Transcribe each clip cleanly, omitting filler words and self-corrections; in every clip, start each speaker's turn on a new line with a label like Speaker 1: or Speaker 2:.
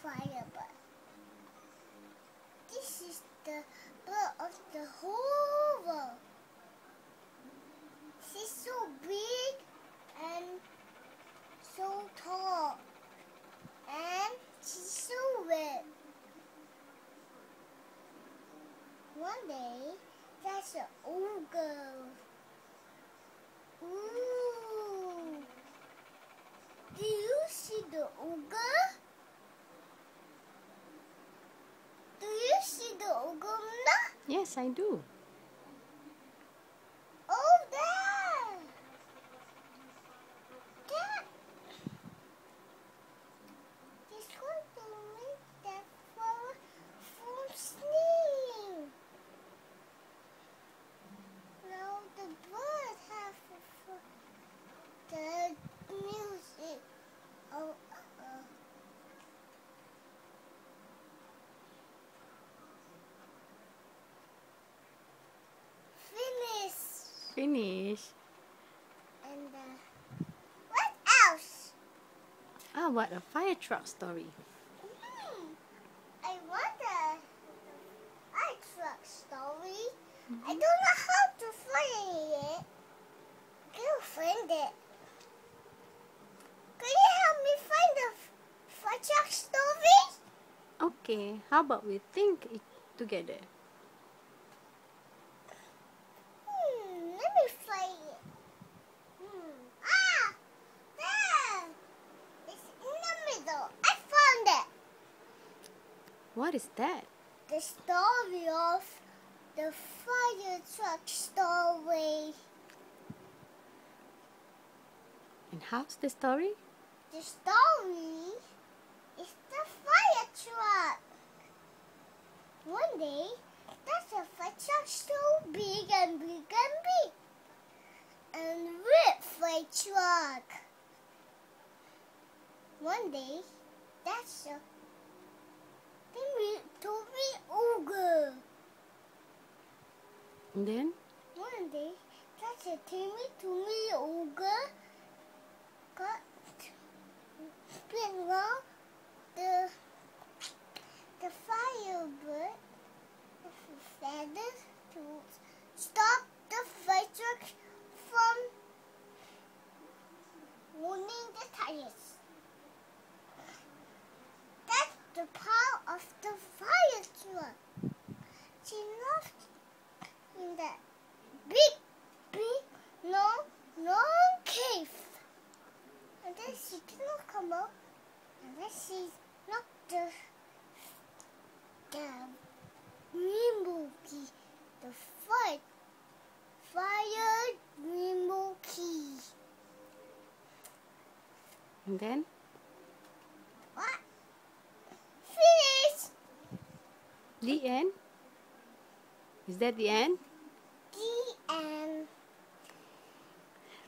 Speaker 1: firebird. This is the bird of the whole world. She's so big and so tall, and she's so red. One day, there's an ogre. Ooh! Do you see the ogre? Do you see the ogre, Muna?
Speaker 2: Yes, I do.
Speaker 1: Oh, there! There! He's going to make that flower from sneeze. Now the bird has the music. Oh,
Speaker 2: Finish.
Speaker 1: And what else?
Speaker 2: Ah, what a fire truck story.
Speaker 1: I want a fire truck story. I don't know how to find it. Can you find it? Can you help me find the fire truck story?
Speaker 2: Okay, how about we think it together?
Speaker 1: Let me find it. Ah! There! It's in the middle. I found it.
Speaker 2: What is that?
Speaker 1: The story of the fire truck story.
Speaker 2: And how's the story?
Speaker 1: The story is the fire truck. One day, there's a fire truck so big and big and big. And red fire truck. One day, there's a Toby ogre.
Speaker 2: And then?
Speaker 1: One day, there's a Timmy ogre got spin around the firebird with feathers to stop the fire truck from ruining the tires. That's the power of the fire truck. She lived in that big, long cave. And then she cannot come out unless she knocked the rainbow key, the fire rainbow key.
Speaker 2: And then?
Speaker 1: What? Finish!
Speaker 2: The end? Is that the end?
Speaker 1: The end.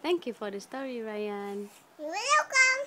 Speaker 2: Thank you for the story, Ryan.
Speaker 1: You're welcome.